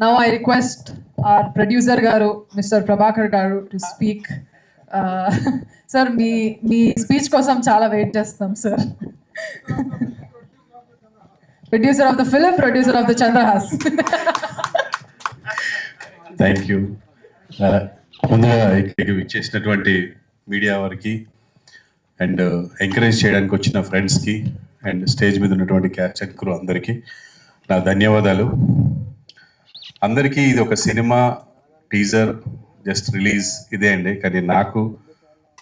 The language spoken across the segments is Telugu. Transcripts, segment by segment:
Now I request our producer garu, Mr. Prabhakar garu, to speak. Sir, me speech కోసం చాలా వెయిట్ చేస్తాం sir. Producer of the film, producer of the Chandrahas. Thank you. ముందుగా ఇక్కడికి విచ్చేసినటువంటి మీడియా వారికి అండ్ ఎంకరేజ్ చేయడానికి వచ్చిన ఫ్రెండ్స్కి అండ్ స్టేజ్ మీద ఉన్నటువంటి క్యాస్ట్ అండ్ క్రూ అందరికీ నా ధన్యవాదాలు. అందరికీ ఇది ఒక సినిమా టీజర్ జస్ట్ రిలీజ్ ఇదే అండి. కానీ నాకు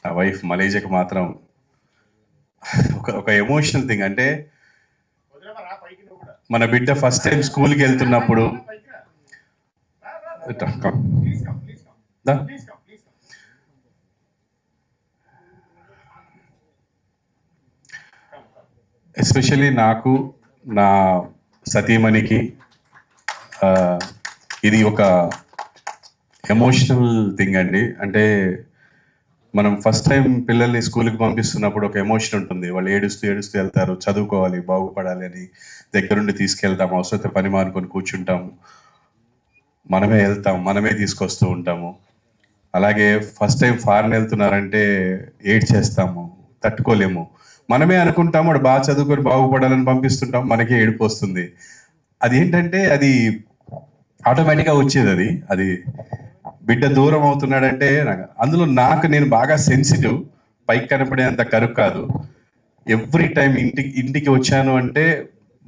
నా వైఫ్ మలేజియాకి మాత్రం ఒక ఎమోషనల్ థింగ్. అంటే మన బిడ్డ ఫస్ట్ టైం స్కూల్కి వెళ్తున్నప్పుడు ఎస్పెషల్లీ నాకు నా సతీమణికి ఇది ఒక ఎమోషనల్ థింగ్ అండి. అంటే మనం ఫస్ట్ టైం పిల్లల్ని స్కూల్కి పంపిస్తున్నప్పుడు ఒక ఎమోషన్ ఉంటుంది. వాళ్ళు ఏడుస్తూ వెళ్తారు, చదువుకోవాలి, బాగుపడాలి అని దగ్గరుండి తీసుకెళ్తాము. అవసరమైతే పని మానుకొని కూర్చుంటాము, మనమే వెళ్తాం, మనమే తీసుకొస్తూ ఉంటాము. అలాగే ఫస్ట్ టైం ఫారెన్ వెళ్తున్నారంటే ఏడ్చేస్తాము, తట్టుకోలేము. మనమే అనుకుంటాము వాడు బాగా చదువుకొని బాగుపడాలని పంపిస్తుంటాం, మనకే ఏడుపు వస్తుంది. అది ఏంటంటే అది ఆటోమేటిక్గా వచ్చేది. అది బిడ్డ దూరం అవుతున్నాడంటే అందులో నేను బాగా సెన్సిటివ్, పైకి కనపడేంత కరుకు కాదు. ఎవ్రీ టైం ఇంటికి వచ్చాను అంటే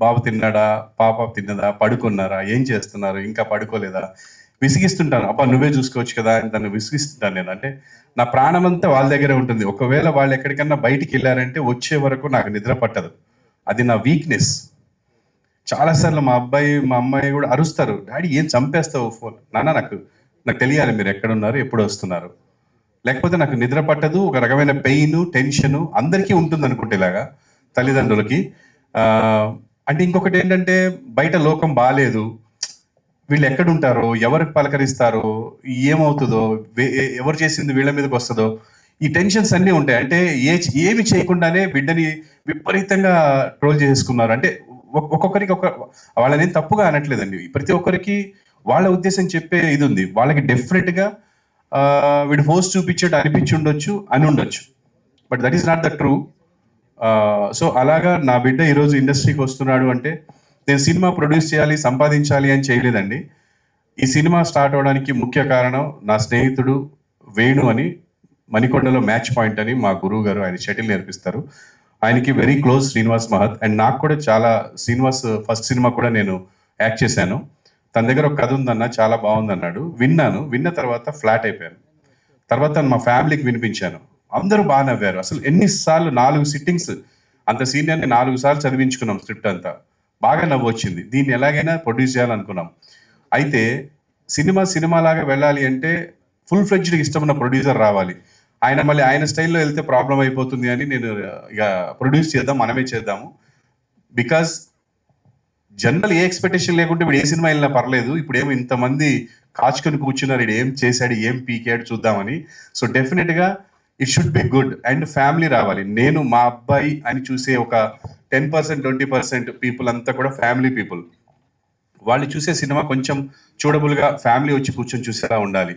బాబు తిన్నాడా, పాప తిన్నదా, పడుకున్నారా, ఏం చేస్తున్నారు, ఇంకా పడుకోలేదా, విసిగిస్తుంటాను. అబ్బా నువ్వే చూసుకోవచ్చు కదా అని తను విసిగిస్తుంటాను నేను. అంటే నా ప్రాణం అంతా వాళ్ళ దగ్గరే ఉంటుంది. ఒకవేళ వాళ్ళు ఎక్కడికన్నా బయటికి వెళ్ళారంటే వచ్చే వరకు నాకు నిద్ర పట్టదు. అది నా వీక్నెస్. చాలాసార్లు మా అమ్మాయి కూడా అరుస్తారు, డాడీ ఏం చంపేస్తావు ఫోన్. నాకు తెలియాలి మీరు ఎక్కడున్నారు, ఎప్పుడు వస్తున్నారు, లేకపోతే నాకు నిద్ర పట్టదు. ఒక రకమైన పెయిన్, టెన్షను అందరికీ ఉంటుంది అనుకుంటే ఇలాగా తల్లిదండ్రులకి. అంటే ఇంకొకటి ఏంటంటే బయట లోకం బాగాలేదు, వీళ్ళు ఎక్కడుంటారో, ఎవరికి పలకరిస్తారో, ఏమవుతుందో, ఎవరు చేసింది వీళ్ళ మీదకి వస్తుందో, ఈ టెన్షన్స్ అన్నీ ఉంటాయి. అంటే ఏమి చేయకుండానే బిడ్డని విపరీతంగా ట్రోల్ చేసుకున్నారు. అంటే ఒక్కొక్కరికి వాళ్ళని తప్పుగా అనట్లేదండి. ప్రతి ఒక్కరికి వాళ్ళ ఉద్దేశం చెప్పే ఇది ఉంది. వాళ్ళకి డెఫినెట్గా వీడు ఫోర్స్ చూపించేట్టు అనిపించి ఉండొచ్చు, అని ఉండొచ్చు. But that is not the true. So అలాగా నా బిడ్డ ఈరోజు ఇండస్ట్రీకి వస్తున్నాడు అంటే నేను సినిమా ప్రొడ్యూస్ చేయాలి, సంపాదించాలి అని చేయలేదండి. ఈ సినిమా స్టార్ట్ అవడానికి ముఖ్య కారణం నా స్నేహితుడు వేణు అని, మణికొండలో మ్యాచ్ పాయింట్ అని మా గురువు గారు, ఆయన షటిల్ నేర్పిస్తారు. ఆయనకి వెరీ క్లోజ్ శ్రీనివాస్ మహత్. అండ్ నాకు కూడా చాలా శ్రీనివాస్ ఫస్ట్ సినిమా కూడా నేను యాక్ట్ చేశాను. తన దగ్గర ఒక కథ ఉందన్న, చాలా బాగుందన్నాడు. విన్న తర్వాత ఫ్లాట్ అయిపోయాను. తర్వాత మా ఫ్యామిలీకి వినిపించాను, అందరూ బాగా నవ్వారు. అసలు ఎన్నిసార్లు 4 సిట్టింగ్స్, అంత సీనియర్ని 4 సార్లు చదివించుకున్నాం స్క్రిప్ట్ అంతా. బాగా నవ్వు వచ్చింది. దీన్ని ఎలాగైనా ప్రొడ్యూస్ చేయాలనుకున్నాం. అయితే సినిమాలాగా వెళ్ళాలి అంటే ఫుల్ ఫ్లెడ్జ్డ్గా ఇష్టమున్న ప్రొడ్యూసర్ రావాలి. ఆయన మళ్ళీ ఆయన స్టైల్లో వెళ్తే ప్రాబ్లం అయిపోతుంది అని నేను ఇక ప్రొడ్యూస్ చేద్దాం, మనమే చేద్దాము. బికాజ్ జనరల్ ఏ ఎక్స్పెక్టేషన్ లేకుంటే ఇప్పుడు ఏ సినిమా వెళ్ళినా పర్లేదు, ఇప్పుడు ఏమో ఇంతమంది కాచుకొని కూర్చున్నారు, ఇది ఏం చేశాడు, ఏం పీకాడు చూద్దామని. సో డెఫినెట్గా it should be good and family రావాలి. నేను మా అబ్బాయి అని చూసే ఒక 10%, 20% పీపుల్ అంతా కూడా ఫ్యామిలీ పీపుల్. వాళ్ళు చూసే సినిమా కొంచెం చూడబుల్గా ఫ్యామిలీ వచ్చి కూర్చొని చూసేలా ఉండాలి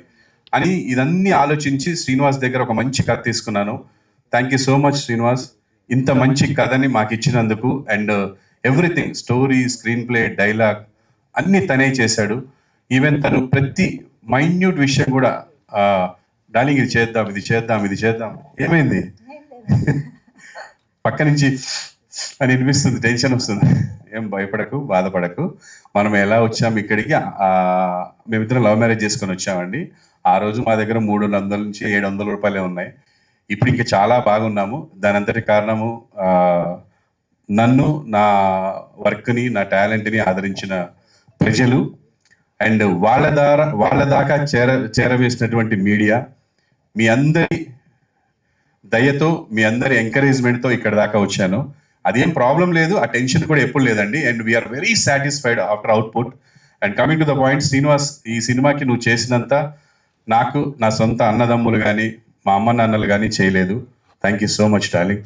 అని ఇదన్నీ ఆలోచించి శ్రీనివాస్ దగ్గర ఒక మంచి కథ తీసుకున్నాను. Thank you so much Srinivas, ఇంత మంచి కథని మాకు ఇచ్చినందుకు. And everything, story, screen play, dialogue అన్నీ తనే చేశాడు. ఈవెన్ తను ప్రతి మైన్యూట్ విషయం కూడా డార్లింగ్ ఇది చేద్దాం ఏమైంది పక్క నుంచి అని అనిపిస్తుంది, టెన్షన్ వస్తుంది. ఏం భయపడకు, బాధపడకు. మనం ఎలా వచ్చాము ఇక్కడికి, మేమిద్దరం లవ్ మ్యారేజ్ చేసుకొని వచ్చామండి. ఆ రోజు మా దగ్గర 300 నుంచి 700 రూపాయలే ఉన్నాయి. ఇప్పుడు ఇంకా చాలా బాగున్నాము. దాని అంతటి కారణము నన్ను, నా వర్క్ని, నా టాలెంట్ని ఆదరించిన ప్రజలు అండ్ వాళ్ళ దాకా చేరవేసినటువంటి మీడియా. మీ అందరి దయతో, మీ అందరి ఎంకరేజ్మెంట్తో ఇక్కడ దాకా వచ్చాను. అదేం ప్రాబ్లం లేదు, ఆ టెన్షన్ కూడా ఎప్పుడు లేదండి. And we are very satisfied after output. And coming to the point, Srinivas, ఈ సినిమాకి నువ్వు చేసినంత నాకు నా సొంత అన్నదమ్ములు కానీ మా అమ్మ నాన్నలు కానీ చేయలేదు. Thank you so much darling.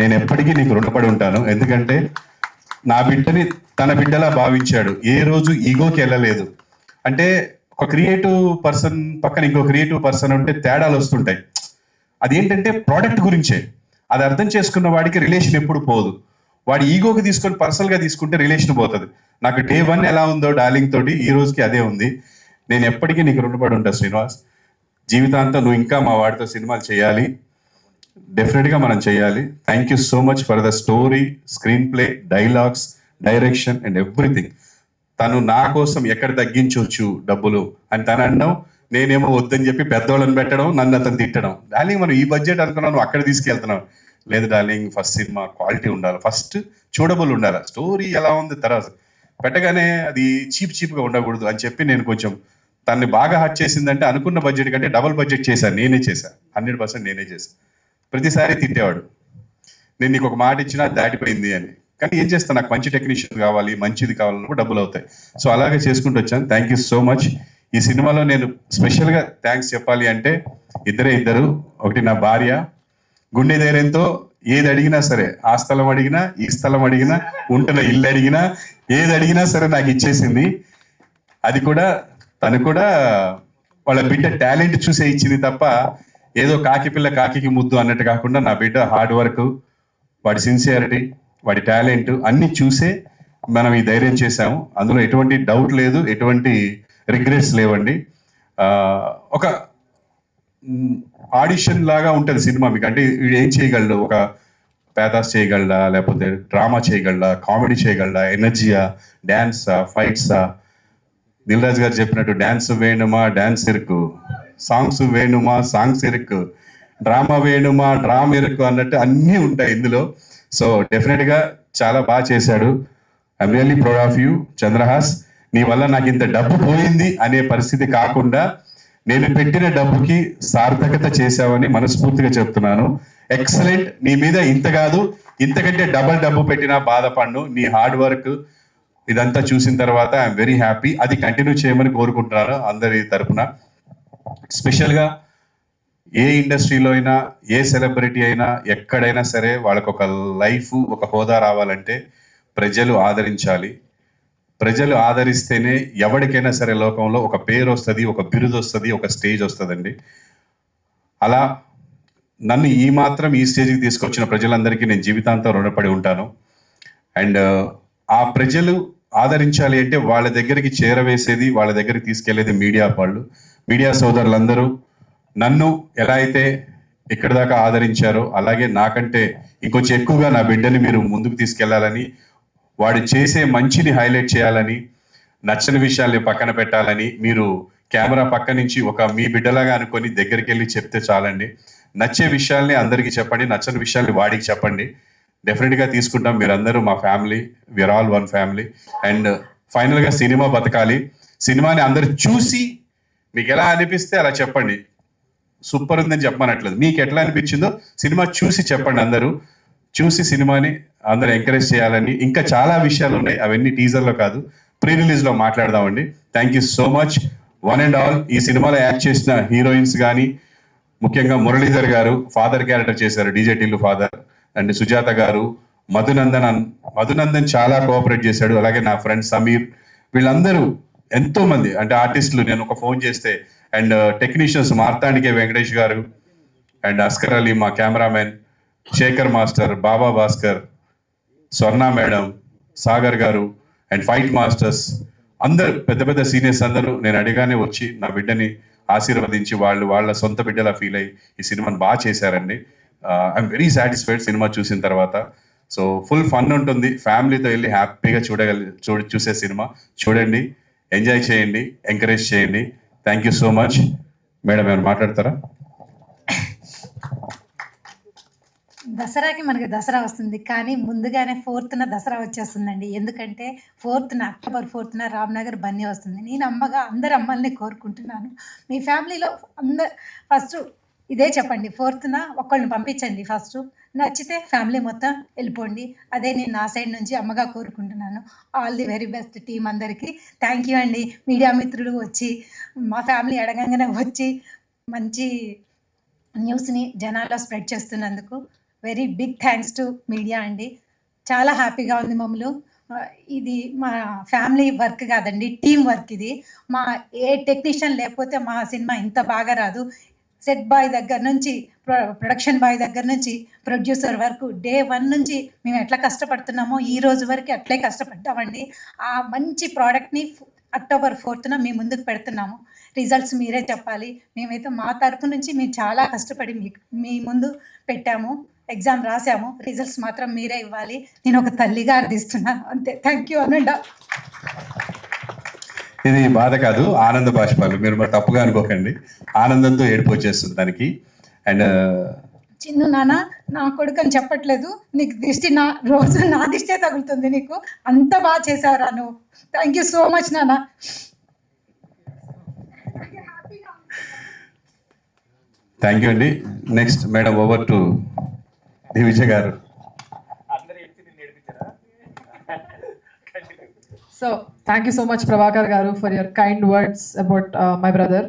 నేను ఎప్పటికీ నీకు రుణపడి ఉంటాను. ఎందుకంటే నా బిడ్డని తన బిడ్డలా భావించాడు, ఏ రోజు ఈగోకి వెళ్ళలేదు. అంటే ఒక క్రియేటివ్ పర్సన్ పక్కన ఇంకో క్రియేటివ్ పర్సన్ ఉంటే తేడాలు వస్తుంటాయి. అదేంటంటే ప్రోడక్ట్ గురించే. అది అర్థం చేసుకున్న వాడికి రిలేషన్ ఎప్పుడు పోదు. వాడి ఈగోకి తీసుకొని పర్సనల్గా తీసుకుంటే రిలేషన్ పోతుంది. నాకు డే 1 ఎలా ఉందో డార్లింగ్ తోటి ఈ రోజుకి అదే ఉంది. నేను ఎప్పటికీ నీకు రుణపడి ఉంటా శ్రీనివాస్. జీవితాంతం నువ్వు ఇంకా మా వాడితో సినిమాలు చేయాలి, డెఫినెట్గా మనం చేయాలి. Thank you so much for the story, screen play, dialogues, direction and everything. తను నా కోసం ఎక్కడ తగ్గించవచ్చు డబ్బులు అని తను అనడం, నేనేమో వద్దని చెప్పి పెద్దోళ్ళని పెట్టడం, నన్ను అతను తిట్టడం. డార్లింగ్ మనం ఈ బడ్జెట్ అనుకున్నావు, నువ్వు అక్కడ తీసుకెళ్తున్నావు. లేదు డార్లింగ్, ఫస్ట్ సినిమా క్వాలిటీ ఉండాలి, ఫస్ట్ చూడబుల్ ఉండాలి, స్టోరీ ఎలా ఉంది తర్వాత పెట్టగానే అది చీప్గా ఉండకూడదు అని చెప్పి నేను కొంచెం తన్ని బాగా హర్ట్ చేసిందంటే అనుకున్న బడ్జెట్ కంటే డబుల్ బడ్జెట్ చేశాను. నేనే చేశాను, 100% నేనే చేశాను. ప్రతిసారి తిట్టేవాడు, నేను నీకు ఒక మాట ఇచ్చినా దాటిపోయింది అని. కానీ ఏం చేస్తాను, నాకు మంచి టెక్నీషియన్ కావాలి, మంచిది కావాలన్నప్పుడు డబ్బులు అవుతాయి. సో అలాగే చేసుకుంటూ వచ్చాను. Thank you so much. ఈ సినిమాలో నేను స్పెషల్గా థ్యాంక్స్ చెప్పాలి అంటే ఇద్దరు. ఒకటి నా భార్య, గుండె ధైర్యంతో ఏది అడిగినా సరే, ఆ స్థలం అడిగినా, ఈ స్థలం అడిగినా, ఉంటున్న ఇల్లు అడిగినా, ఏది అడిగినా సరే నాకు ఇచ్చేసింది. అది కూడా తను కూడా వాళ్ళ బిడ్డ టాలెంట్ చూసే ఇచ్చింది తప్ప ఏదో కాకి పిల్ల కాకి ముద్దు అన్నట్టు కాకుండా నా బిడ్డ హార్డ్ వర్క్, వాడి సిన్సియారిటీ, వాడి టాలెంట్ అన్ని చూసే మనం ఈ ధైర్యం చేశాము. అందులో ఎటువంటి డౌట్ లేదు, ఎటువంటి రిగ్రెట్స్ లేవండి. ఒక ఆడిషన్ లాగా ఉంటుంది సినిమా మీకు. అంటే వీడు ఏం చేయగలడు, ఒక పేదాస్ చేయగలడా, లేకపోతే డ్రామా చేయగలడా, కామెడీ చేయగలడా, ఎనర్జీయా, డ్యాన్సా, ఫైట్సా. దిల్ రాజు గారు చెప్పినట్టు డ్యాన్స్ వేణుమా డ్యాన్స్ ఇరుకు, సాంగ్స్ వేణుమా సాంగ్స్ ఇరుకు, డ్రామా వేణుమా డ్రామా ఇరుకు అన్నట్టు అన్నీ ఉంటాయి ఇందులో. సో డెఫినెట్గా చాలా బాగా చేశాడు. I'm really proud of you Chandrahas. నీ వల్ల నాకు ఇంత డబ్బు పోయింది అనే పరిస్థితి కాకుండా నేను పెట్టిన డబ్బుకి సార్థకత చేశావని మనస్ఫూర్తిగా చెప్తున్నాను. ఎక్సలెంట్. నీ మీద ఇంత కాదు, ఇంతకంటే డబల్ డబ్బు పెట్టినా బాధపడ్ను. నీ హార్డ్ వర్క్ ఇదంతా చూసిన తర్వాత ఐఎమ్ వెరీ హ్యాపీ. అది కంటిన్యూ చేయమని కోరుకుంటున్నాను అందరి తరఫున. స్పెషల్గా ఏ ఇండస్ట్రీలో అయినా, ఏ సెలబ్రిటీ అయినా, ఎక్కడైనా సరే వాళ్ళకు ఒక లైఫ్, ఒక హోదా రావాలంటే ప్రజలు ఆదరించాలి. ప్రజలు ఆదరిస్తేనే ఎవరికైనా సరే లోకంలో ఒక పేరు వస్తుంది, ఒక బిరుదు వస్తుంది, ఒక స్టేజ్ వస్తుందండి. అలా నన్ను ఈ మాత్రం ఈ స్టేజ్కి తీసుకొచ్చిన ప్రజలందరికీ నేను జీవితాంతం రుణపడి ఉంటాను. అండ్ ఆ ప్రజలు ఆదరించాలి అంటే వాళ్ళ దగ్గరికి చేరవేసేది, వాళ్ళ దగ్గరికి తీసుకెళ్లేది మీడియా వాళ్ళు. మీడియా సోదరులందరూ నన్ను ఎలా అయితే ఇక్కడి దాకా ఆదరించారో అలాగే నాకంటే ఇంకొంచెం ఎక్కువగా నా బిడ్డని మీరు ముందుకు తీసుకెళ్లాలని, వాడు చేసే మంచిని హైలైట్ చేయాలని, నచ్చని విషయాల్ని పక్కన పెట్టాలని మీరు కెమెరా పక్క నుంచి ఒక మీ బిడ్డలాగా అనుకొని దగ్గరికి వెళ్ళి చెప్తే చాలండి. నచ్చే విషయాల్ని అందరికీ చెప్పండి, నచ్చని విషయాల్ని వాడికి చెప్పండి. డెఫినెట్గా తీసుకుంటాం. మీరందరూ మా family, we are all one family. And ఫైనల్గా సినిమా బతకాలి. సినిమాని అందరు చూసి మీకు ఎలా అనిపిస్తే అలా చెప్పండి. సూపర్ ఉందని చెప్పమనట్లేదు, మీకు ఎట్లా అనిపించిందో సినిమా చూసి చెప్పండి. అందరూ చూసి సినిమాని అందరూ ఎంకరేజ్ చేయాలని. ఇంకా చాలా విషయాలు ఉన్నాయి, అవన్నీ టీజర్లో కాదు, ప్రీ రిలీజ్లో మాట్లాడదామండి. Thank you so much one and all. ఈ సినిమాలో యాక్ట్ చేసిన హీరోయిన్స్ కానీ, ముఖ్యంగా మురళీధర్ గారు ఫాదర్ క్యారెక్టర్ చేశారు, DJ Tillu father. And Sujatha గారు, మధునందన్ చాలా కోఆపరేట్ చేశాడు. అలాగే నా ఫ్రెండ్ సమీర్, వీళ్ళందరూ ఎంతో మంది అంటే ఆర్టిస్టులు. నేను ఒక ఫోన్ చేస్తే అండ్ టెక్నీషియన్స్ మార్తాండికే వెంకటేష్ గారు అండ్ అస్కర్ అలీ, మా కెమెరామెన్ శేఖర్ మాస్టర్, బాబా భాస్కర్, స్వర్ణ మేడం, సాగర్ గారు అండ్ ఫైట్ మాస్టర్స్ అందరు పెద్ద పెద్ద సీనియర్స్ అందరూ నేను అడిగానే వచ్చి నా బిడ్డని ఆశీర్వదించి వాళ్ళ సొంత బిడ్డలా ఫీల్ అయ్యి ఈ సినిమాని బాగా చేశారండి. ఐఎమ్ వెరీ సాటిస్ఫైడ్ సినిమా చూసిన తర్వాత. సో ఫుల్ ఫన్ ఉంటుంది, ఫ్యామిలీతో వెళ్ళి హ్యాపీగా చూసే సినిమా. చూడండి, ఎంజాయ్ చేయండి, ఎంకరేజ్ చేయండి. Thank you so much. Madam ఏమైనా మాట్లాడతారా? దసరాకి మనకి దసరా వస్తుంది, కానీ ముందుగానే 4th దసరా వచ్చేస్తుందండి. ఎందుకంటే అక్టోబర్ 4th రామ్నగర్ బన్నీ వస్తుంది. నేను అమ్మగా అందరు అమ్మల్ని కోరుకుంటున్నాను, మీ ఫ్యామిలీలో ఫస్ట్ ఇదే చెప్పండి, 4th ఒక్కళ్ళని పంపించండి. ఫస్ట్ నచ్చితే ఫ్యామిలీ మొత్తం వెళ్ళిపోండి. అదే నేను నా సైడ్ నుంచి అమ్మగా కోరుకుంటున్నాను. All the very best team అందరికీ. థ్యాంక్ యూ అండి. మీడియా మిత్రులు వచ్చి మా ఫ్యామిలీ అడగంగానే వచ్చి మంచి న్యూస్ని జనాల్లో స్ప్రెడ్ చేస్తున్నందుకు very big thanks to media అండి. చాలా హ్యాపీగా ఉంది ఇది మా ఫ్యామిలీ వర్క్ కాదండి, టీం వర్క్ ఇది. మా ఏ టెక్నీషియన్ లేకపోతే మా సినిమా ఇంత బాగా రాదు. సెట్ బాయ్ దగ్గర నుంచి, ప్రొడక్షన్ బాయ్ దగ్గర నుంచి, ప్రొడ్యూసర్ వరకు డే 1 నుంచి మేము ఎట్లా కష్టపడుతున్నామో ఈ రోజు వరకు అట్లే కష్టపడ్డామండి. ఆ మంచి ప్రోడక్ట్ని అక్టోబర్ 4న మీ ముందుకు పెడుతున్నాము. రిజల్ట్స్ మీరే చెప్పాలి. మేమైతే మా తరపు నుంచి మేము చాలా కష్టపడి మీ ముందు పెట్టాము, ఎగ్జామ్ రాసాము. రిజల్ట్స్ మాత్రం మీరే ఇవ్వాలి. నేను ఒక తల్లిగా అర్థిస్తున్నాను, అంతే. థ్యాంక్ యూ అనండా. ఇది బాధ కాదు, ఆనంద బాష్పాలు. మీరు మరి తప్పుగా అనుకోకండి, ఆనందంతో ఏడుపు వచ్చేస్తుంది దానికి. అండ్ చిన్ను నాన్న, నా కొడుకు అని చెప్పట్లేదు, నీకు దిష్టి రోజు నా దిష్టే తగులుతుంది. నీకు అంత బాగా చేసావురా నువ్వు. థ్యాంక్ యూ సో మచ్ నాన్న. థ్యాంక్ యూ అండి. Next madam, over to Divija గారు. So thank you so much, Prabhakar Garu, for your kind words about my brother.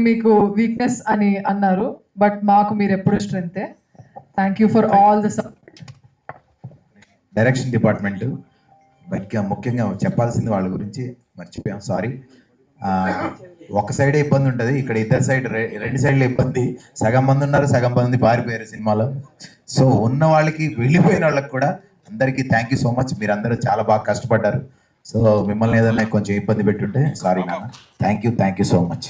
మీకు వీక్నెస్ అని అన్నారు, బట్ మాకు మీరు ఎప్పుడు స్ట్రెంగ్తే. Thank you for all the support. Direction department ముఖ్యంగా చెప్పాల్సింది వాళ్ళ గురించి మర్చిపోయాం, సారీ. ఒక సైడే ఇబ్బంది ఉంటుంది, ఇక్కడ ఇద్దరు సైడ్, రెండు సైడ్ల ఇబ్బంది. సగం మంది ఉన్నారు, సగం మంది పారిపోయారు సినిమాలో. సో ఉన్న వాళ్ళకి, వెళ్ళిపోయిన వాళ్ళకి కూడా అందరికీ థ్యాంక్ యూ సో మచ్. మీరందరూ చాలా బాగా కష్టపడ్డారు. సో మిమ్మల్ని ఏదైనా కొంచెం ఇబ్బంది పెట్టుంటే సారీ నాన్న. Thank you so much.